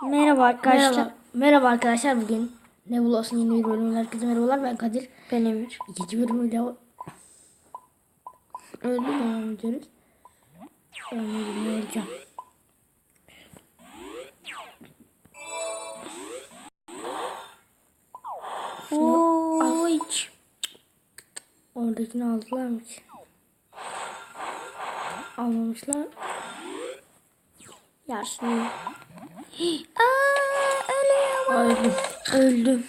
Merhaba arkadaşlar. Merhaba arkadaşlar, bugün Nebulous'un yeni bir bölümüne herkese merhabalar. Ben Kadir. Ben Emir. İkinci bölümüyle devam ediyoruz. Öleceğim. Oy. Oradakini aldılar mı ki? Almamışlar. Yarsın. Ölüyorum. Öldüm.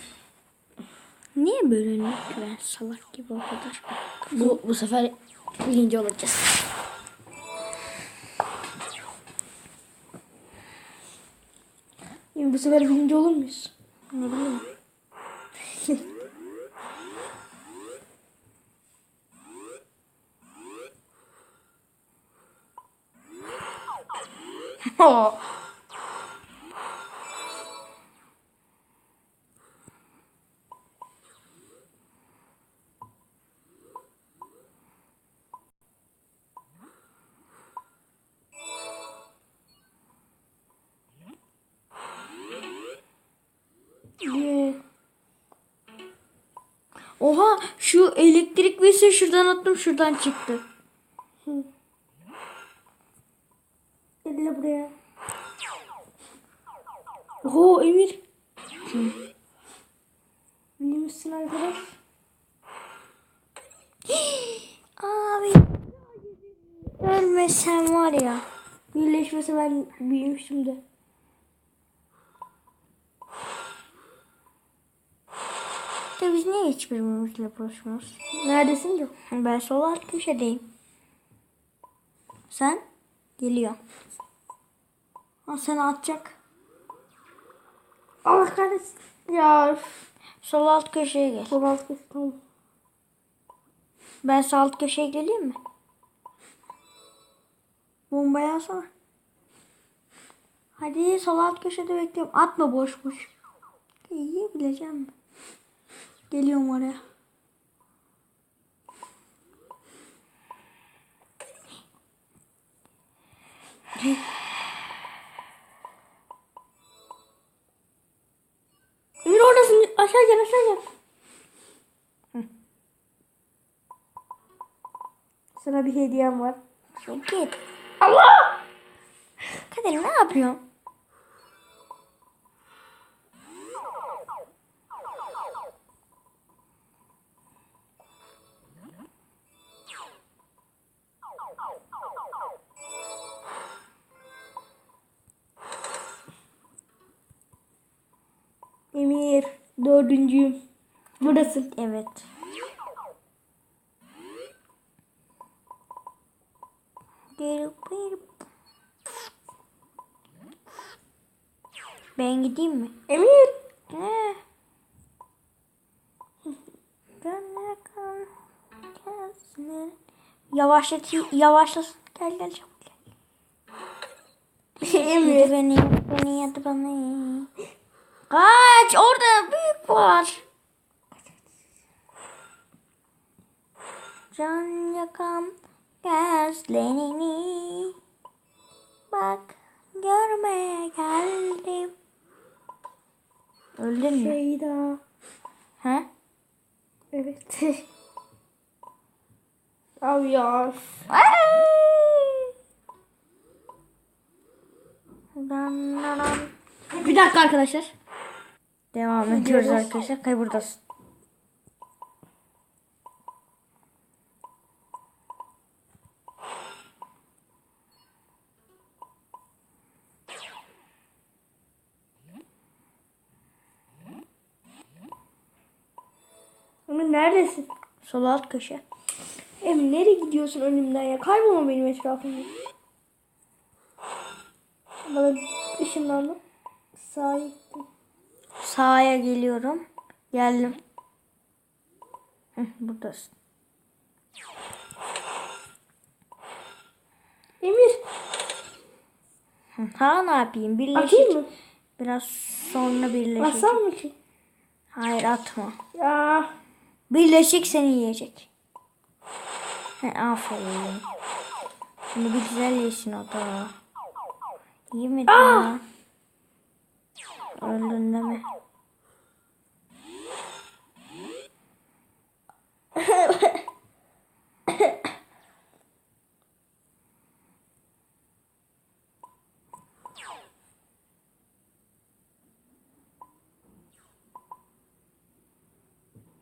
Niye böyle ki ben salak gibi o kadar. Bu sefer birinci olacağız. Bu sefer birinci olur muyuz? Ne bileyim. Oha, şu elektrik vesi şuradan attım, şuradan çıktı. Gel buraya. Oho Emir. İyi misin arkadaş? Abi. Ölmesem var ya. Birleşmese ben büyümüştüm de. De biz niye hiçbirimizle buluşmuyoruz? Neredesin ki? Ben sol alt köşedeyim. Sen? Geliyor. Ha, sen atacak. Allah kahretsin. Ya. Sol alt köşeye gel. Sol alt köşe, tamam. Ben sağ alt köşeye geleyim mi? Bombayı alsana. Hadi sol alt köşede bekliyorum. Atma boş boş. İyi bileceğim. Geliyorum oraya. Emir oradasın. Aşağı gel, aşağı gel. Sana bir hediyem var. Git. Allah! Kadir ne yapıyorsun? Emir, dördüncüyüm. Buradasın. Evet. Ben gideyim mi? Emir. He. Yavaşlasın. Gel gel çabuk gel. Emir. Beni yadı bana. Kaç, orada büyük var. Can yakan gözlerini bak görmeye geldim. Öldün mü? Şeyda. He? Evet. Abi ya. Bir dakika arkadaşlar. Devam ediyoruz arkadaşlar. Kay buradasın. Emir neredesin? Sol alt köşe. Emir nereye gidiyorsun önümden ya? Kaybolma benim etrafımda. Bana ışınlandım. Sağa gittim. Sağa geliyorum. Geldim. Buradasın. Emir. Ha, ne yapayım? Birleşik. Atayım mı? Biraz sonra birleşik. Atsam mı ki? Hayır, atma. Ya. Birleşik seni yiyecek. Aferin. Şimdi bir güzel yesin o da. Yemedi ya.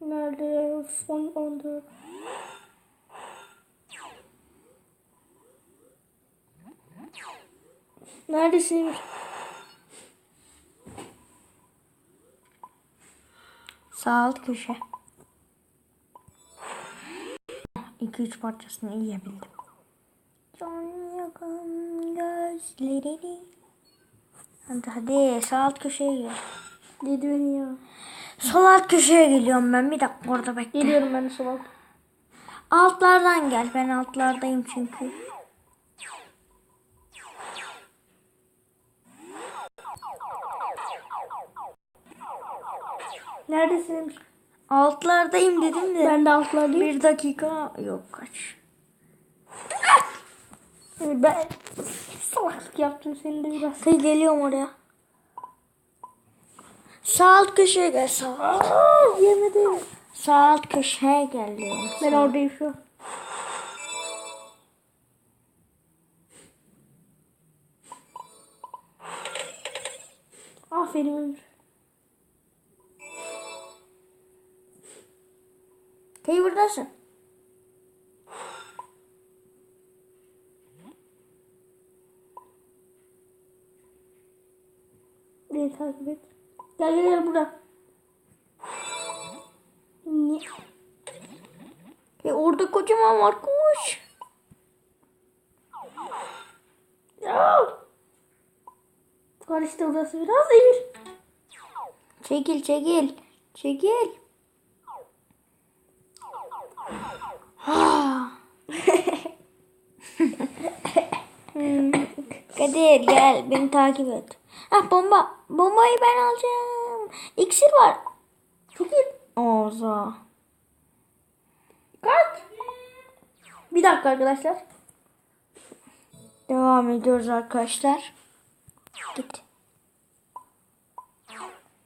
Nerede? Son 14. Neredesin? Sağ alt köşe. 2-3 parçasını yiyebildim. Can yakın gözlerini. Hadi sağ alt köşeye gel. Dedi beni ya. Sol alt köşeye geliyorum ben. Bir dakika orada bekle. Geliyorum ben de sol alt. Altlardan gel. Ben altlardayım çünkü. Neredesin? Altlardayım dedim de. Ben de altlardayım. 1 dakika yok kaç. Ben salaklık yaptım senin de biraz. Şey geliyorum oraya. Sağ alt köşeye gel. Sağ. Yemedim. Sağ alt köşeye gel diyorum. Ben oradayım şu an. Aferin Ömür. Hey buradasın. Beni takip et. Gel burada. Ne? Orada kocaman var. Koş. Ya. Karıştı burası biraz Emir. Çekil çekil. Çekil. Kadir gel beni takip et. Ah bomba. Bombayı ben alacağım. İksir var. Çekil. Oza. Kaç. Bir dakika arkadaşlar. Devam ediyoruz arkadaşlar. Git.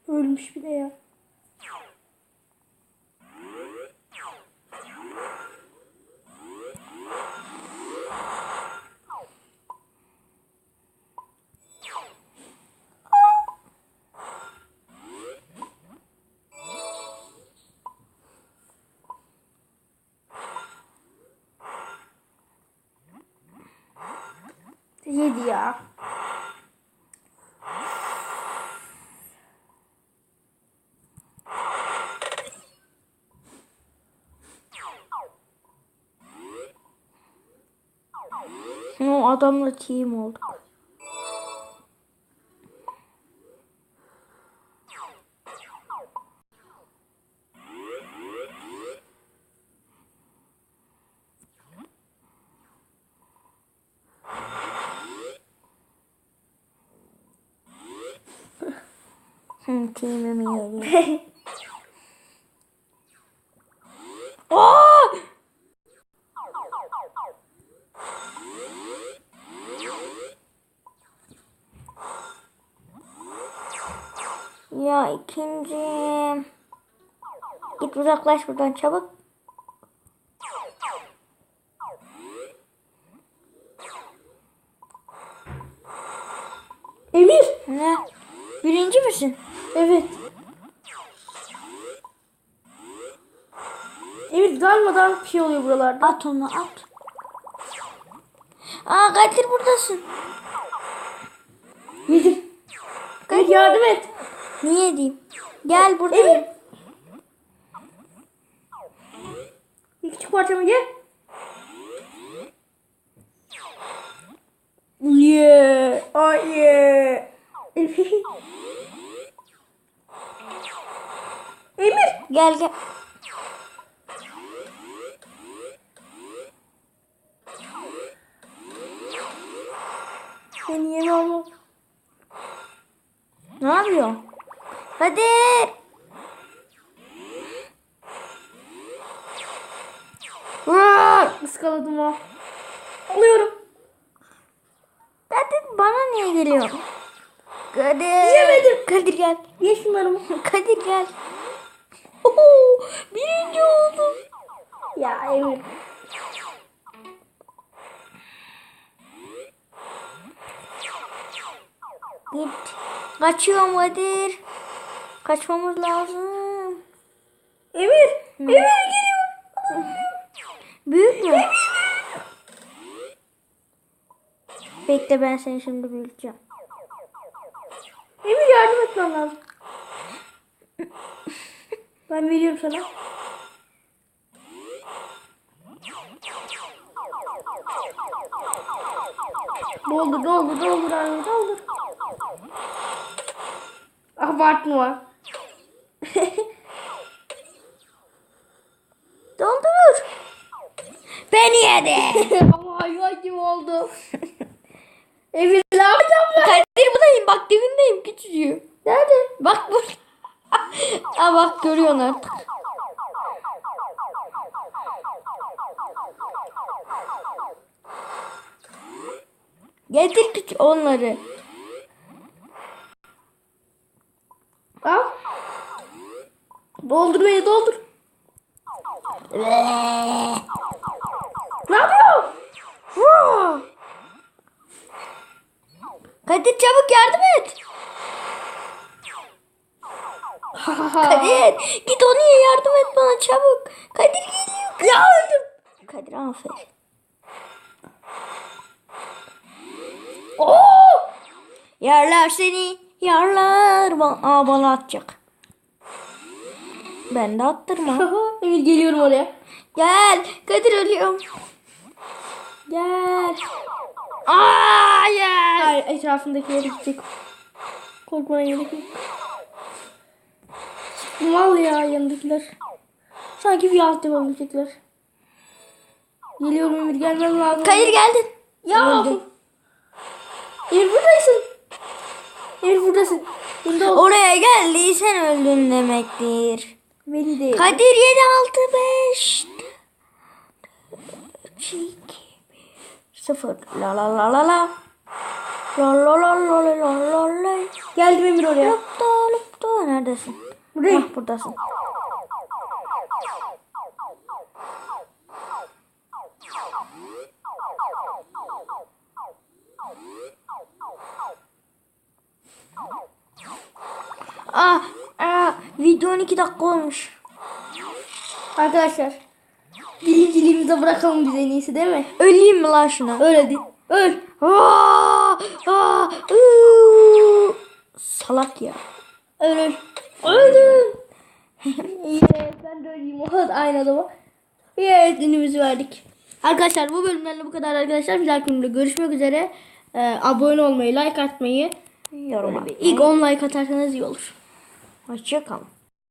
Ölmüş bir de ya. Yedi ya. O adamla team olduk. Team'imi yedim. Aa! Ya ikinci. Git uzaklaş buradan çabuk. Emir. Ne? Birinci misin? Evet. Emir dalmadan bir şey oluyor buralarda. At onu at. Aa Kadir buradasın. Yedim. Emir yardım et. Niye diyeyim? Gel buradayım. Emir. Bir küçük parçamı ye. Yeah. Oh yeah. Emir. Emir. Gel gel. Seni yeme ama. Ne yapıyor? Hadi. Iskaladım ha. Alıyorum. Kadir bana niye geliyor? Kadir. Yemedim. Kadir gel. Ye şunları. Kadir gel. Oho, birinci oldum. Ya Emir. Git. Kaçıyorum Kadir. Kaçmamız lazım. Emir. Emir geliyor. Büyük mü? Bekle ben seni şimdi büyüteceğim. Emir yardım etmem lazım. Ben veriyorum sana. Doldur doldur doldur anne doldur. Abartma. Doldur. Beni yedi. Ama hayvan gibi oldu. Emir ne yapacağım ben? Kadir buradayım bak dibindeyim küçücüğüm. Nerede? Bak burada. Aa bak görüyorsun artık. Getir küçük onları. Al. Doldur beni doldur. Ne yapıyorsun? Kadir çabuk yardım et. Kadir git onu ye yardım et bana çabuk. Kadir geliyor. Ya öldüm. Kadir aferin. Oo! Yarlar seni. Yarlar. Aa bana atacak. Ben de attırma. Emir geliyorum oraya. Gel. Kadir ölüyorum. Gel. Hayır. Hayır etrafındakileri gidecek. Korkmana gerek yok. Mal ya yanındakiler. Sanki bir alt yapabilecekler. Geliyorum Emir gelmem lazım. Kadir geldin. Ya. Öldüm. Emir buradasın. Emir buradasın. Bunda ol. Oraya geldiysen öldün demektir. Beni değil. Kadir 7 6 5 3 2 0 la la la la la la la la la la la la. Geldim Emir oraya. Lupta lupta neredesin? Buradayım. Hah, buradasın. Video 12 dakika olmuş. Arkadaşlar. Birinciliğimize bırakalım biz en iyisi değil mi? Öleyim mi lan şuna? Öyle değil. Öl. Salak ya. Öl öl. Öldüm. İyi ben de öleyim. O da aynı adama. Evet ünümüzü verdik. Arkadaşlar bu bölümden de bu kadar arkadaşlar. Bir dahaki bölümde görüşmek üzere. Abone olmayı, like atmayı. Yorum İlk 10 like atarsanız iyi olur. Hoşça kalın.